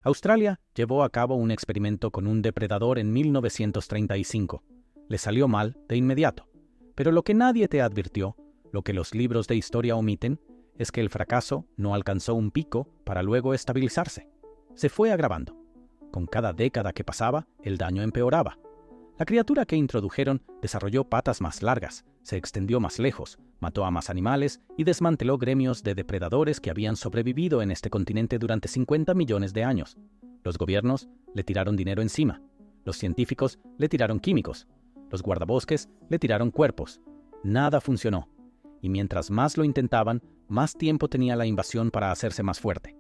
Australia llevó a cabo un experimento con un depredador en 1935. Le salió mal de inmediato. Pero lo que nadie te advirtió, lo que los libros de historia omiten, es que el fracaso no alcanzó un pico para luego estabilizarse. Se fue agravando. Con cada década que pasaba, el daño empeoraba. La criatura que introdujeron desarrolló patas más largas, se extendió más lejos, mató a más animales y desmanteló gremios de depredadores que habían sobrevivido en este continente durante 50 millones de años. Los gobiernos le tiraron dinero encima. Los científicos le tiraron químicos. Los guardabosques le tiraron cuerpos. Nada funcionó. Y mientras más lo intentaban, más tiempo tenía la invasión para hacerse más fuerte.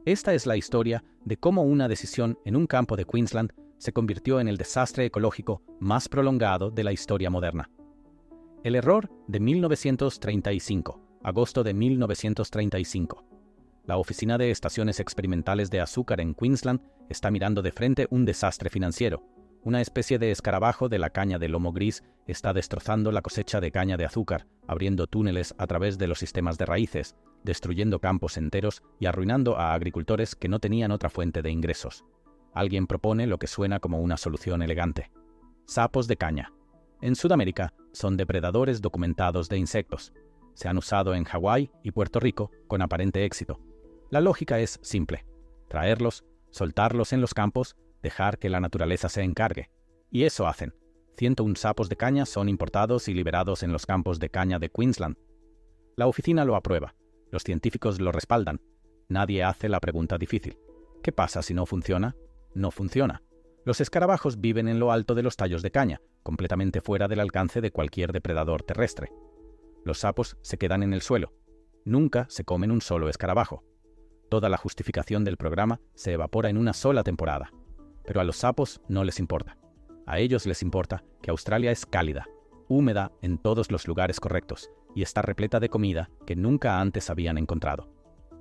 Esta es la historia de cómo una decisión en un campo de Queensland se convirtió en el desastre ecológico más prolongado de la historia moderna. El error de 1935, agosto de 1935. La Oficina de Estaciones Experimentales de Azúcar en Queensland está mirando de frente un desastre financiero. Una especie de escarabajo de la caña de lomo gris está destrozando la cosecha de caña de azúcar, abriendo túneles a través de los sistemas de raíces, destruyendo campos enteros y arruinando a agricultores que no tenían otra fuente de ingresos. Alguien propone lo que suena como una solución elegante. Sapos de caña. En Sudamérica son depredadores documentados de insectos. Se han usado en Hawái y Puerto Rico con aparente éxito. La lógica es simple. Traerlos, soltarlos en los campos, dejar que la naturaleza se encargue. Y eso hacen. 101 sapos de caña son importados y liberados en los campos de caña de Queensland. La oficina lo aprueba. Los científicos lo respaldan. Nadie hace la pregunta difícil. ¿Qué pasa si no funciona? No funciona. Los escarabajos viven en lo alto de los tallos de caña, completamente fuera del alcance de cualquier depredador terrestre. Los sapos se quedan en el suelo. Nunca se comen un solo escarabajo. Toda la justificación del programa se evapora en una sola temporada. Pero a los sapos no les importa. A ellos les importa que Australia es cálida, húmeda en todos los lugares correctos y está repleta de comida que nunca antes habían encontrado.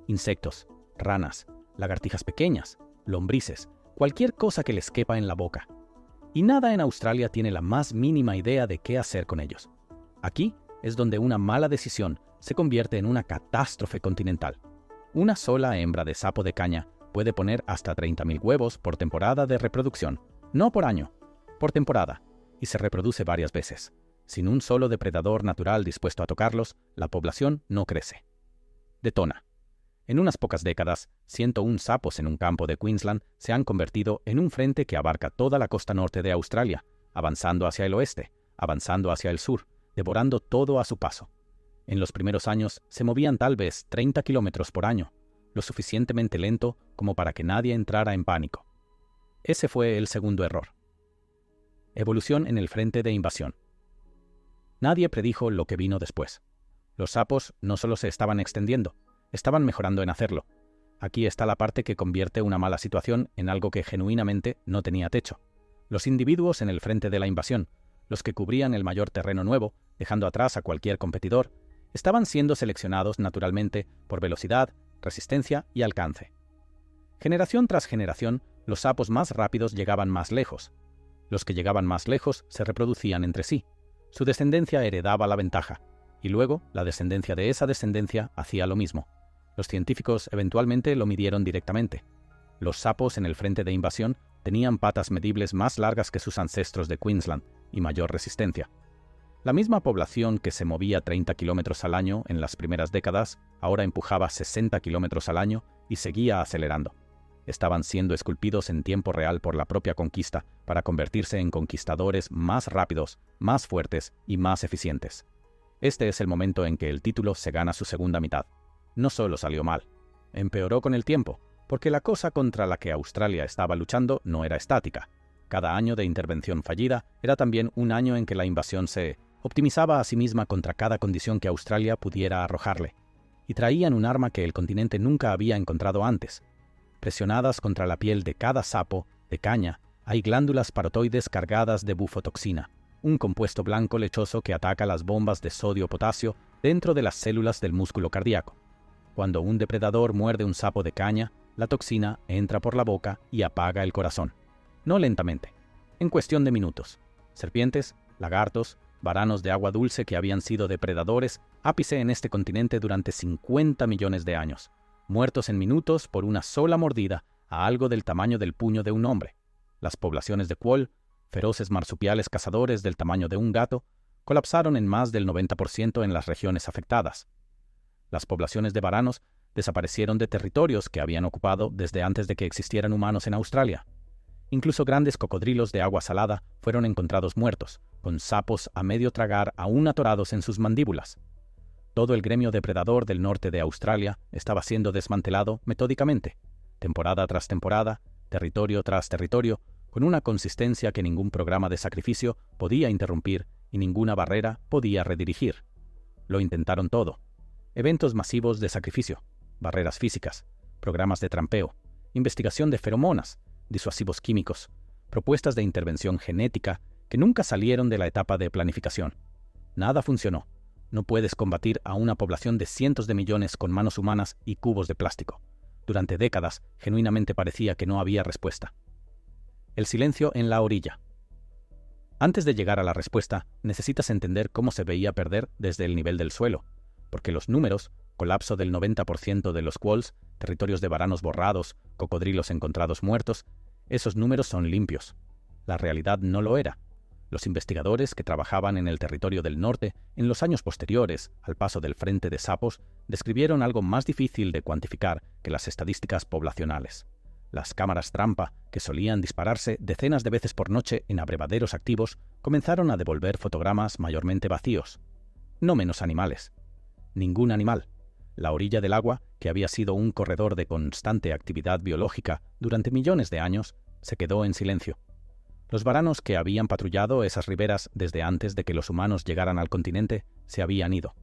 Insectos, ranas, lagartijas pequeñas, lombrices, cualquier cosa que les quepa en la boca. Y nada en Australia tiene la más mínima idea de qué hacer con ellos. Aquí es donde una mala decisión se convierte en una catástrofe continental. Una sola hembra de sapo de caña puede poner hasta 30.000 huevos por temporada de reproducción, no por año, por temporada, y se reproduce varias veces. Sin un solo depredador natural dispuesto a tocarlos, la población no crece. Detona. En unas pocas décadas, 101 sapos en un campo de Queensland se han convertido en un frente que abarca toda la costa norte de Australia, avanzando hacia el oeste, avanzando hacia el sur, devorando todo a su paso. En los primeros años se movían tal vez 30 kilómetros por año, lo suficientemente lento como para que nadie entrara en pánico. Ese fue el segundo error. Evolución en el frente de invasión. Nadie predijo lo que vino después. Los sapos no solo se estaban extendiendo, estaban mejorando en hacerlo. Aquí está la parte que convierte una mala situación en algo que genuinamente no tenía techo. Los individuos en el frente de la invasión, los que cubrían el mayor terreno nuevo, dejando atrás a cualquier competidor, estaban siendo seleccionados naturalmente por velocidad, resistencia y alcance. Generación tras generación, los sapos más rápidos llegaban más lejos. Los que llegaban más lejos se reproducían entre sí. Su descendencia heredaba la ventaja, y luego la descendencia de esa descendencia hacía lo mismo. Los científicos eventualmente lo midieron directamente. Los sapos en el frente de invasión tenían patas medibles más largas que sus ancestros de Queensland y mayor resistencia. La misma población que se movía 30 kilómetros al año en las primeras décadas, ahora empujaba 60 kilómetros al año y seguía acelerando. Estaban siendo esculpidos en tiempo real por la propia conquista para convertirse en conquistadores más rápidos, más fuertes y más eficientes. Este es el momento en que el título se gana su segunda mitad. No solo salió mal, empeoró con el tiempo, porque la cosa contra la que Australia estaba luchando no era estática. Cada año de intervención fallida era también un año en que la invasión se optimizaba a sí misma contra cada condición que Australia pudiera arrojarle, y traían un arma que el continente nunca había encontrado antes. Presionadas contra la piel de cada sapo de caña, hay glándulas parotoides cargadas de bufotoxina, un compuesto blanco lechoso que ataca las bombas de sodio-potasio dentro de las células del músculo cardíaco. Cuando un depredador muerde un sapo de caña, la toxina entra por la boca y apaga el corazón. No lentamente, en cuestión de minutos. Serpientes, lagartos, varanos de agua dulce que habían sido depredadores ápice en este continente durante 50 millones de años, muertos en minutos por una sola mordida a algo del tamaño del puño de un hombre. Las poblaciones de Quoll, feroces marsupiales cazadores del tamaño de un gato, colapsaron en más del 90% en las regiones afectadas. Las poblaciones de varanos desaparecieron de territorios que habían ocupado desde antes de que existieran humanos en Australia. Incluso grandes cocodrilos de agua salada fueron encontrados muertos, con sapos a medio tragar aún atorados en sus mandíbulas. Todo el gremio depredador del norte de Australia estaba siendo desmantelado metódicamente, temporada tras temporada, territorio tras territorio, con una consistencia que ningún programa de sacrificio podía interrumpir y ninguna barrera podía redirigir. Lo intentaron todo. Eventos masivos de sacrificio, barreras físicas, programas de trampeo, investigación de feromonas, disuasivos químicos, propuestas de intervención genética que nunca salieron de la etapa de planificación. Nada funcionó. No puedes combatir a una población de cientos de millones con manos humanas y cubos de plástico. Durante décadas, genuinamente parecía que no había respuesta. El silencio en la orilla. Antes de llegar a la respuesta, necesitas entender cómo se veía perder desde el nivel del suelo, porque los números, colapso del 90% de los Quolls, territorios de varanos borrados, cocodrilos encontrados muertos, esos números son limpios. La realidad no lo era. Los investigadores que trabajaban en el territorio del norte en los años posteriores al paso del frente de sapos describieron algo más difícil de cuantificar que las estadísticas poblacionales. Las cámaras trampa, que solían dispararse decenas de veces por noche en abrevaderos activos, comenzaron a devolver fotogramas mayormente vacíos. No menos animales. Ningún animal. La orilla del agua, que había sido un corredor de constante actividad biológica durante millones de años, se quedó en silencio. Los varanos que habían patrullado esas riberas desde antes de que los humanos llegaran al continente se habían ido.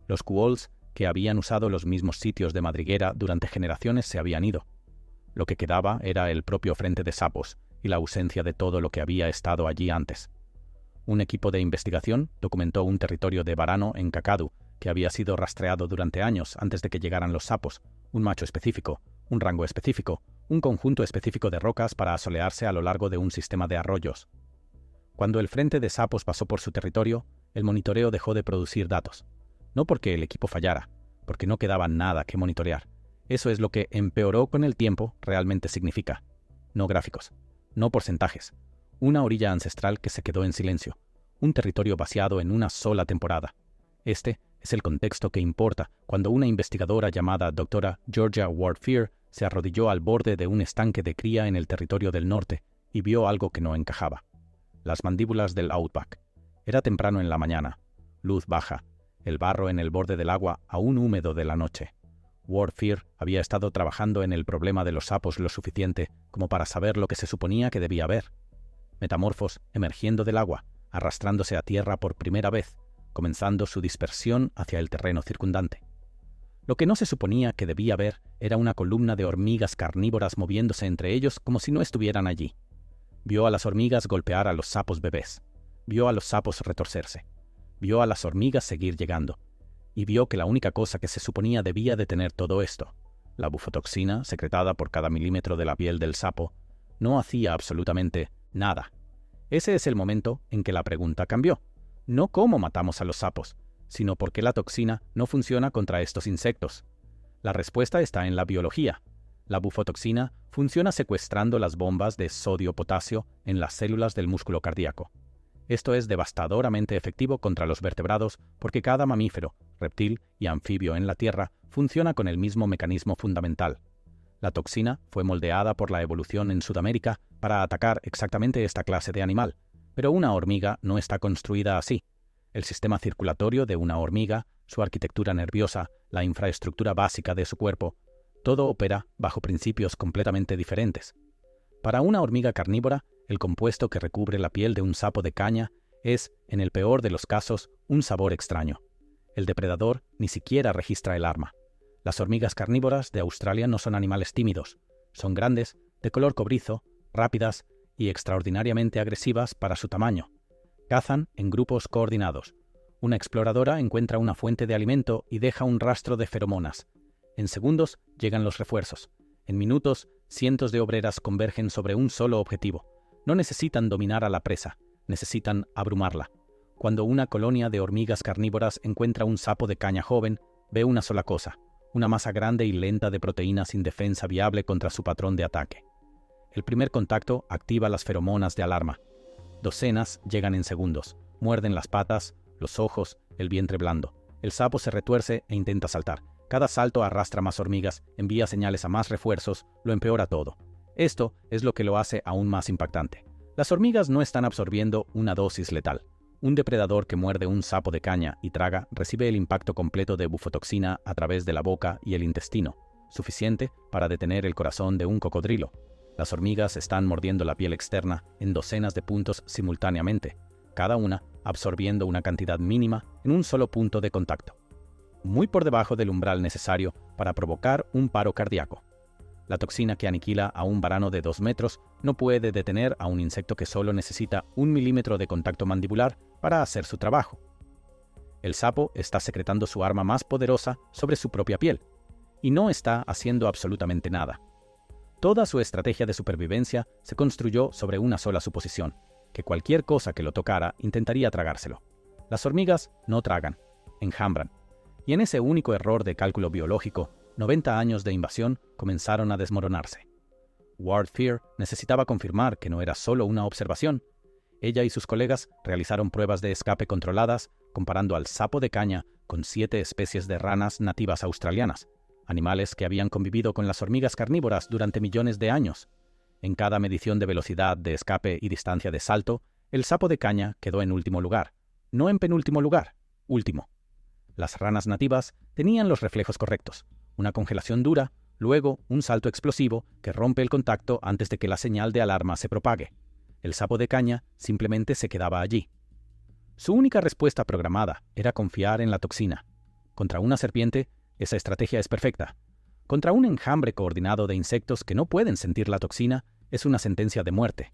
Los Quolls, que habían usado los mismos sitios de madriguera durante generaciones, se habían ido. Lo que quedaba era el propio frente de sapos y la ausencia de todo lo que había estado allí antes. Un equipo de investigación documentó un territorio de varano en Kakadu que había sido rastreado durante años antes de que llegaran los sapos, un macho específico, un rango específico, un conjunto específico de rocas para asolearse a lo largo de un sistema de arroyos. Cuando el frente de sapos pasó por su territorio, el monitoreo dejó de producir datos. No porque el equipo fallara, porque no quedaba nada que monitorear. Eso es lo que empeoró con el tiempo realmente significa. No gráficos, no porcentajes. Una orilla ancestral que se quedó en silencio. Un territorio vaciado en una sola temporada. Este es el contexto que importa cuando una investigadora llamada Dra. Georgia Ward-Fear se arrodilló al borde de un estanque de cría en el territorio del norte y vio algo que no encajaba. Las mandíbulas del Outback. Era temprano en la mañana. Luz baja. El barro en el borde del agua aún húmedo de la noche. Ward-Fear había estado trabajando en el problema de los sapos lo suficiente como para saber lo que se suponía que debía ver. Metamorfos emergiendo del agua, arrastrándose a tierra por primera vez, comenzando su dispersión hacia el terreno circundante. Lo que no se suponía que debía ver era una columna de hormigas carnívoras moviéndose entre ellos como si no estuvieran allí. Vio a las hormigas golpear a los sapos bebés. Vio a los sapos retorcerse. Vio a las hormigas seguir llegando. Y vio que la única cosa que se suponía debía detener todo esto, la bufotoxina secretada por cada milímetro de la piel del sapo, no hacía absolutamente nada. Ese es el momento en que la pregunta cambió. No cómo matamos a los sapos, sino por qué la toxina no funciona contra estos insectos. La respuesta está en la biología. La bufotoxina funciona secuestrando las bombas de sodio-potasio en las células del músculo cardíaco. Esto es devastadoramente efectivo contra los vertebrados porque cada mamífero, reptil y anfibio en la Tierra funciona con el mismo mecanismo fundamental. La toxina fue moldeada por la evolución en Sudamérica para atacar exactamente esta clase de animal, pero una hormiga no está construida así. El sistema circulatorio de una hormiga, su arquitectura nerviosa, la infraestructura básica de su cuerpo, todo opera bajo principios completamente diferentes. Para una hormiga carnívora, el compuesto que recubre la piel de un sapo de caña es, en el peor de los casos, un sabor extraño. El depredador ni siquiera registra el arma. Las hormigas carnívoras de Australia no son animales tímidos. Son grandes, de color cobrizo, rápidas y extraordinariamente agresivas para su tamaño. Cazan en grupos coordinados. Una exploradora encuentra una fuente de alimento y deja un rastro de feromonas. En segundos llegan los refuerzos. En minutos, cientos de obreras convergen sobre un solo objetivo. No necesitan dominar a la presa, necesitan abrumarla. Cuando una colonia de hormigas carnívoras encuentra un sapo de caña joven, ve una sola cosa: una masa grande y lenta de proteína sin defensa viable contra su patrón de ataque. El primer contacto activa las feromonas de alarma. Docenas llegan en segundos, muerden las patas, los ojos, el vientre blando. El sapo se retuerce e intenta saltar. Cada salto arrastra más hormigas, envía señales a más refuerzos, lo empeora todo. Esto es lo que lo hace aún más impactante. Las hormigas no están absorbiendo una dosis letal. Un depredador que muerde un sapo de caña y traga recibe el impacto completo de bufotoxina a través de la boca y el intestino, suficiente para detener el corazón de un cocodrilo. Las hormigas están mordiendo la piel externa en docenas de puntos simultáneamente, cada una absorbiendo una cantidad mínima en un solo punto de contacto, muy por debajo del umbral necesario para provocar un paro cardíaco. La toxina que aniquila a un varano de 2 metros no puede detener a un insecto que solo necesita 1 milímetro de contacto mandibular para hacer su trabajo. El sapo está secretando su arma más poderosa sobre su propia piel, y no está haciendo absolutamente nada. Toda su estrategia de supervivencia se construyó sobre una sola suposición, que cualquier cosa que lo tocara intentaría tragárselo. Las hormigas no tragan, enjambran, y en ese único error de cálculo biológico, 90 años de invasión comenzaron a desmoronarse. Ward Fear necesitaba confirmar que no era solo una observación. Ella y sus colegas realizaron pruebas de escape controladas comparando al sapo de caña con 7 especies de ranas nativas australianas, animales que habían convivido con las hormigas carnívoras durante millones de años. En cada medición de velocidad de escape y distancia de salto, el sapo de caña quedó en último lugar. No en penúltimo lugar, último. Las ranas nativas tenían los reflejos correctos. Una congelación dura, luego un salto explosivo que rompe el contacto antes de que la señal de alarma se propague. El sapo de caña simplemente se quedaba allí. Su única respuesta programada era confiar en la toxina. Contra una serpiente, esa estrategia es perfecta. Contra un enjambre coordinado de insectos que no pueden sentir la toxina, es una sentencia de muerte.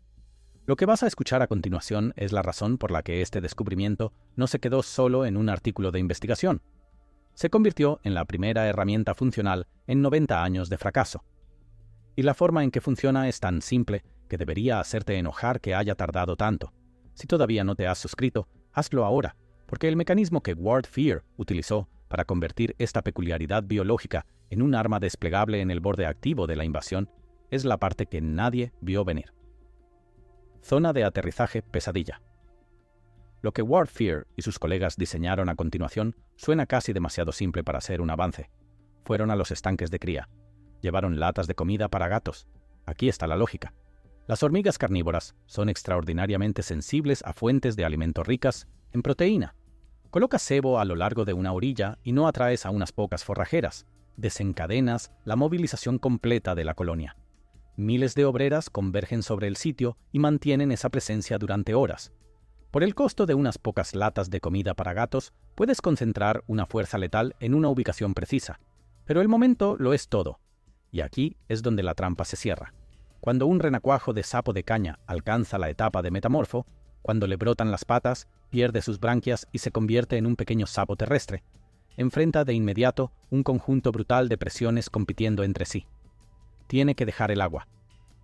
Lo que vas a escuchar a continuación es la razón por la que este descubrimiento no se quedó solo en un artículo de investigación. Se convirtió en la primera herramienta funcional en 90 años de fracaso. Y la forma en que funciona es tan simple que debería hacerte enojar que haya tardado tanto. Si todavía no te has suscrito, hazlo ahora, porque el mecanismo que Ward Fear utilizó para convertir esta peculiaridad biológica en un arma desplegable en el borde activo de la invasión es la parte que nadie vio venir. Zona de aterrizaje pesadilla. Lo que Ward Fear y sus colegas diseñaron a continuación suena casi demasiado simple para ser un avance. Fueron a los estanques de cría. Llevaron latas de comida para gatos. Aquí está la lógica. Las hormigas carnívoras son extraordinariamente sensibles a fuentes de alimento ricas en proteína. Colocas cebo a lo largo de una orilla y no atraes a unas pocas forrajeras. Desencadenas la movilización completa de la colonia. Miles de obreras convergen sobre el sitio y mantienen esa presencia durante horas. Por el costo de unas pocas latas de comida para gatos, puedes concentrar una fuerza letal en una ubicación precisa. Pero el momento lo es todo. Y aquí es donde la trampa se cierra. Cuando un renacuajo de sapo de caña alcanza la etapa de metamorfo, cuando le brotan las patas, pierde sus branquias y se convierte en un pequeño sapo terrestre, enfrenta de inmediato un conjunto brutal de presiones compitiendo entre sí. Tiene que dejar el agua.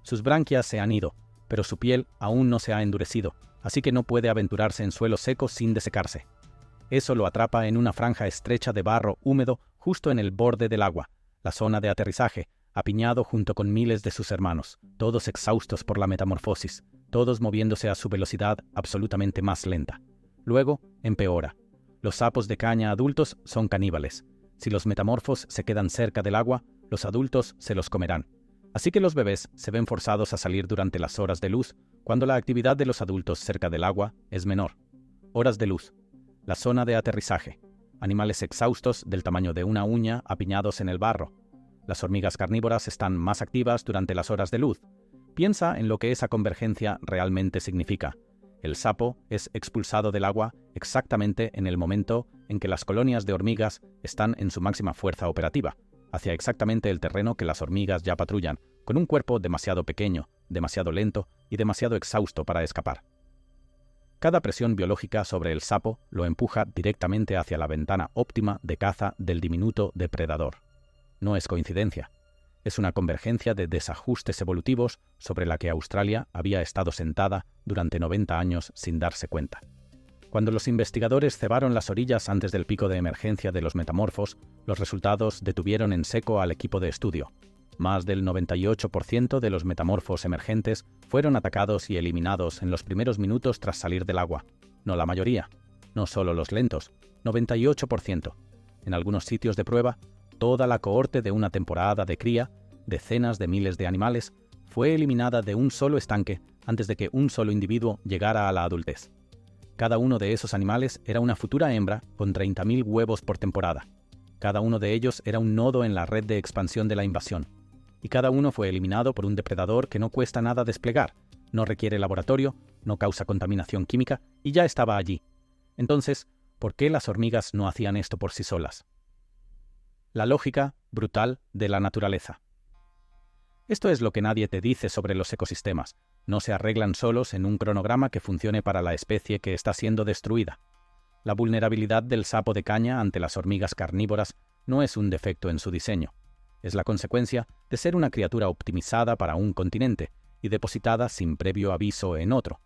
Sus branquias se han ido, pero su piel aún no se ha endurecido, así que no puede aventurarse en suelo seco sin desecarse. Eso lo atrapa en una franja estrecha de barro húmedo justo en el borde del agua, la zona de aterrizaje, apiñado junto con miles de sus hermanos, todos exhaustos por la metamorfosis, todos moviéndose a su velocidad absolutamente más lenta. Luego, empeora. Los sapos de caña adultos son caníbales. Si los metamorfos se quedan cerca del agua, los adultos se los comerán. Así que los bebés se ven forzados a salir durante las horas de luz, cuando la actividad de los adultos cerca del agua es menor. Horas de luz. La zona de aterrizaje. Animales exhaustos del tamaño de una uña apiñados en el barro. Las hormigas carnívoras están más activas durante las horas de luz. Piensa en lo que esa convergencia realmente significa. El sapo es expulsado del agua exactamente en el momento en que las colonias de hormigas están en su máxima fuerza operativa, hacia exactamente el terreno que las hormigas ya patrullan, con un cuerpo demasiado pequeño, demasiado lento y demasiado exhausto para escapar. Cada presión biológica sobre el sapo lo empuja directamente hacia la ventana óptima de caza del diminuto depredador. No es coincidencia. Es una convergencia de desajustes evolutivos sobre la que Australia había estado sentada durante 90 años sin darse cuenta. Cuando los investigadores cebaron las orillas antes del pico de emergencia de los metamorfos, los resultados detuvieron en seco al equipo de estudio. Más del 98% de los metamorfos emergentes fueron atacados y eliminados en los primeros minutos tras salir del agua. No la mayoría, no solo los lentos, 98%. En algunos sitios de prueba, toda la cohorte de una temporada de cría, decenas de miles de animales, fue eliminada de un solo estanque antes de que un solo individuo llegara a la adultez. Cada uno de esos animales era una futura hembra con 30.000 huevos por temporada. Cada uno de ellos era un nodo en la red de expansión de la invasión. Y cada uno fue eliminado por un depredador que no cuesta nada desplegar, no requiere laboratorio, no causa contaminación química y ya estaba allí. Entonces, ¿por qué las hormigas no hacían esto por sí solas? La lógica brutal de la naturaleza. Esto es lo que nadie te dice sobre los ecosistemas. No se arreglan solos en un cronograma que funcione para la especie que está siendo destruida. La vulnerabilidad del sapo de caña ante las hormigas carnívoras no es un defecto en su diseño. Es la consecuencia de ser una criatura optimizada para un continente y depositada sin previo aviso en otro.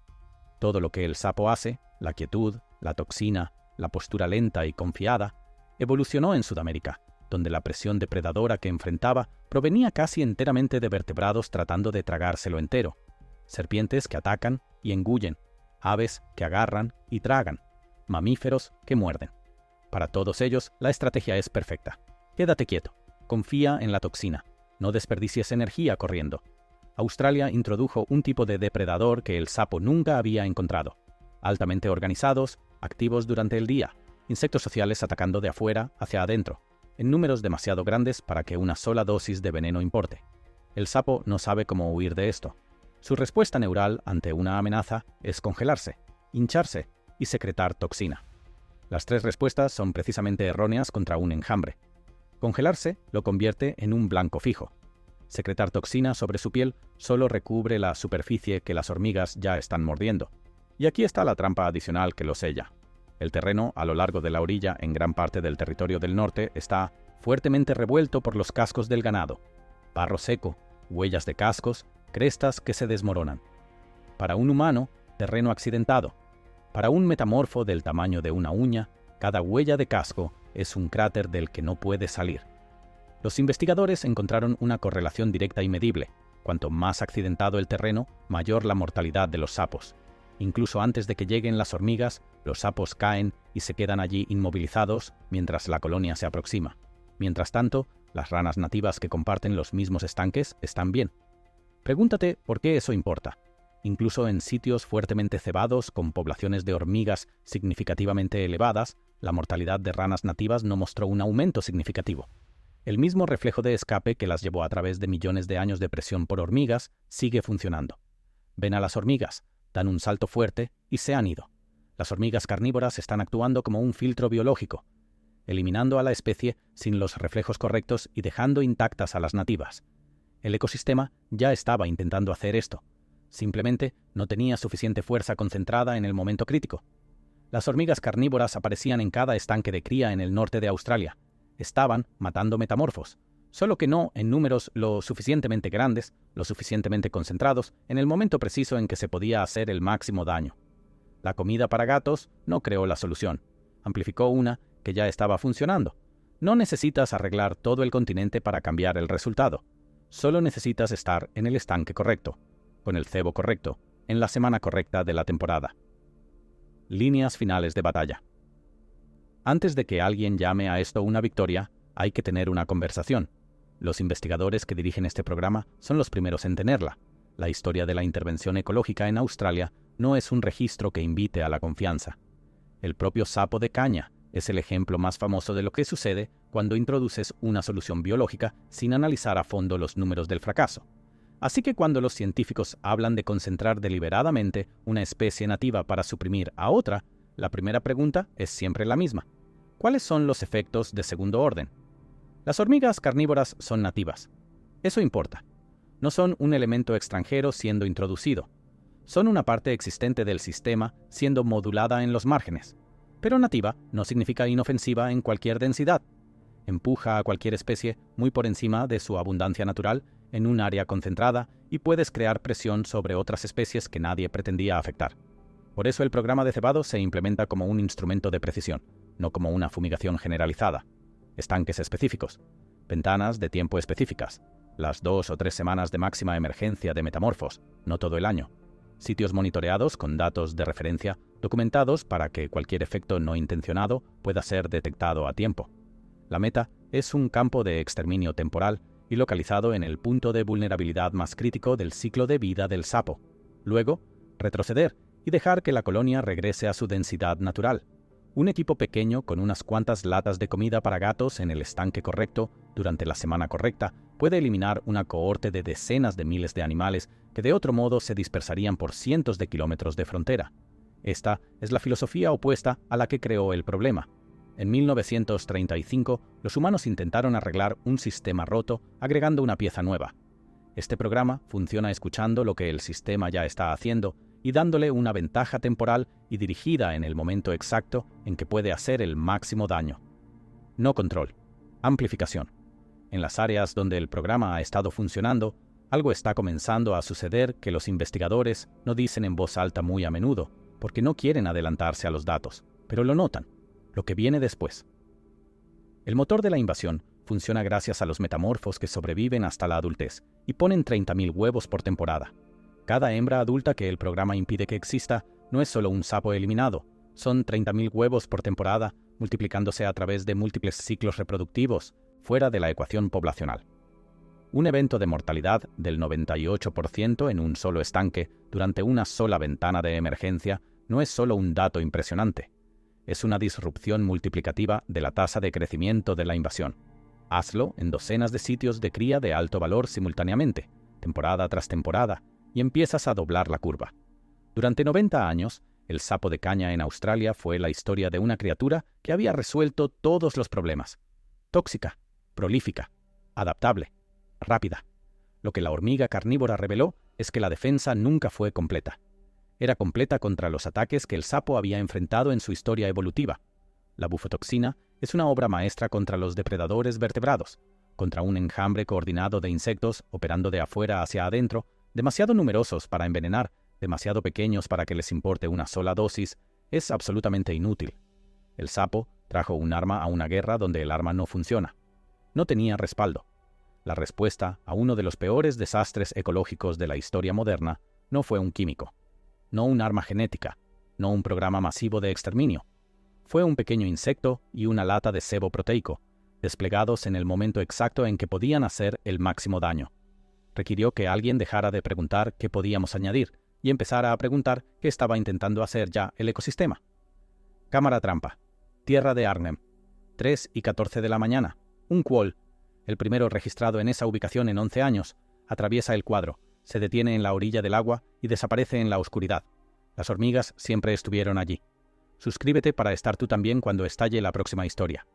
Todo lo que el sapo hace, la quietud, la toxina, la postura lenta y confiada, evolucionó en Sudamérica, donde la presión depredadora que enfrentaba provenía casi enteramente de vertebrados tratando de tragárselo entero. Serpientes que atacan y engullen, aves que agarran y tragan, mamíferos que muerden. Para todos ellos, la estrategia es perfecta. Quédate quieto, confía en la toxina, no desperdicies energía corriendo. Australia introdujo un tipo de depredador que el sapo nunca había encontrado. Altamente organizados, activos durante el día, insectos sociales atacando de afuera hacia adentro, en números demasiado grandes para que una sola dosis de veneno importe. El sapo no sabe cómo huir de esto. Su respuesta neural ante una amenaza es congelarse, hincharse y secretar toxina. Las tres respuestas son precisamente erróneas contra un enjambre. Congelarse lo convierte en un blanco fijo. Secretar toxina sobre su piel solo recubre la superficie que las hormigas ya están mordiendo. Y aquí está la trampa adicional que lo sella. El terreno a lo largo de la orilla en gran parte del territorio del norte está fuertemente revuelto por los cascos del ganado. Barro seco, huellas de cascos, crestas que se desmoronan. Para un humano, terreno accidentado. Para un metamorfo del tamaño de una uña, cada huella de casco es un cráter del que no puede salir. Los investigadores encontraron una correlación directa y medible. Cuanto más accidentado el terreno, mayor la mortalidad de los sapos. Incluso antes de que lleguen las hormigas, los sapos caen y se quedan allí inmovilizados mientras la colonia se aproxima. Mientras tanto, las ranas nativas que comparten los mismos estanques están bien. Pregúntate por qué eso importa. Incluso en sitios fuertemente cebados con poblaciones de hormigas significativamente elevadas, la mortalidad de ranas nativas no mostró un aumento significativo. El mismo reflejo de escape que las llevó a través de millones de años de presión por hormigas sigue funcionando. Ven a las hormigas, dan un salto fuerte y se han ido. Las hormigas carnívoras están actuando como un filtro biológico, eliminando a la especie sin los reflejos correctos y dejando intactas a las nativas. El ecosistema ya estaba intentando hacer esto. Simplemente no tenía suficiente fuerza concentrada en el momento crítico. Las hormigas carnívoras aparecían en cada estanque de cría en el norte de Australia. Estaban matando metamorfos, solo que no en números lo suficientemente grandes, lo suficientemente concentrados, en el momento preciso en que se podía hacer el máximo daño. La comida para gatos no creó la solución, amplificó una que ya estaba funcionando. No necesitas arreglar todo el continente para cambiar el resultado. Solo necesitas estar en el estanque correcto, con el cebo correcto, en la semana correcta de la temporada. Líneas finales de batalla. Antes de que alguien llame a esto una victoria, hay que tener una conversación. Los investigadores que dirigen este programa son los primeros en tenerla. La historia de la intervención ecológica en Australia no es un registro que invite a la confianza. El propio sapo de caña es el ejemplo más famoso de lo que sucede cuando introduces una solución biológica sin analizar a fondo los números del fracaso. Así que cuando los científicos hablan de concentrar deliberadamente una especie nativa para suprimir a otra, la primera pregunta es siempre la misma. ¿Cuáles son los efectos de segundo orden? Las hormigas carnívoras son nativas. Eso importa. No son un elemento extranjero siendo introducido. Son una parte existente del sistema siendo modulada en los márgenes. Pero nativa no significa inofensiva en cualquier densidad. Empuja a cualquier especie muy por encima de su abundancia natural en un área concentrada y puedes crear presión sobre otras especies que nadie pretendía afectar. Por eso el programa de cebado se implementa como un instrumento de precisión, no como una fumigación generalizada. Estanques específicos, ventanas de tiempo específicas, las 2 o 3 semanas de máxima emergencia de metamorfos, no todo el año. Sitios monitoreados con datos de referencia documentados para que cualquier efecto no intencionado pueda ser detectado a tiempo. La meta es un campo de exterminio temporal y localizado en el punto de vulnerabilidad más crítico del ciclo de vida del sapo. Luego, retroceder y dejar que la colonia regrese a su densidad natural. Un equipo pequeño con unas cuantas latas de comida para gatos en el estanque correcto durante la semana correcta puede eliminar una cohorte de decenas de miles de animales que de otro modo se dispersarían por cientos de kilómetros de frontera. Esta es la filosofía opuesta a la que creó el problema. En 1935, los humanos intentaron arreglar un sistema roto agregando una pieza nueva. Este programa funciona escuchando lo que el sistema ya está haciendo y dándole una ventaja temporal y dirigida en el momento exacto en que puede hacer el máximo daño. No control, amplificación. En las áreas donde el programa ha estado funcionando, algo está comenzando a suceder que los investigadores no dicen en voz alta muy a menudo, porque no quieren adelantarse a los datos, pero lo notan, lo que viene después. El motor de la invasión funciona gracias a los metamorfos que sobreviven hasta la adultez y ponen 30.000 huevos por temporada. Cada hembra adulta que el programa impide que exista no es solo un sapo eliminado, son 30.000 huevos por temporada multiplicándose a través de múltiples ciclos reproductivos fuera de la ecuación poblacional. Un evento de mortalidad del 98% en un solo estanque durante una sola ventana de emergencia no es solo un dato impresionante, es una disrupción multiplicativa de la tasa de crecimiento de la invasión. Hazlo en docenas de sitios de cría de alto valor simultáneamente, temporada tras temporada, y empiezas a doblar la curva. Durante 90 años, el sapo de caña en Australia fue la historia de una criatura que había resuelto todos los problemas. Tóxica, prolífica, adaptable, rápida. Lo que la hormiga carnívora reveló es que la defensa nunca fue completa. Era completa contra los ataques que el sapo había enfrentado en su historia evolutiva. La bufotoxina es una obra maestra contra los depredadores vertebrados, contra un enjambre coordinado de insectos operando de afuera hacia adentro, demasiado numerosos para envenenar, demasiado pequeños para que les importe una sola dosis, es absolutamente inútil. El sapo trajo un arma a una guerra donde el arma no funciona. No tenía respaldo. La respuesta a uno de los peores desastres ecológicos de la historia moderna no fue un químico, no un arma genética, no un programa masivo de exterminio. Fue un pequeño insecto y una lata de sebo proteico, desplegados en el momento exacto en que podían hacer el máximo daño. Requirió que alguien dejara de preguntar qué podíamos añadir y empezara a preguntar qué estaba intentando hacer ya el ecosistema. Cámara trampa. Tierra de Arnhem. 3:14 de la mañana. Un quoll, el primero registrado en esa ubicación en 11 años, atraviesa el cuadro, se detiene en la orilla del agua y desaparece en la oscuridad. Las hormigas siempre estuvieron allí. Suscríbete para estar tú también cuando estalle la próxima historia.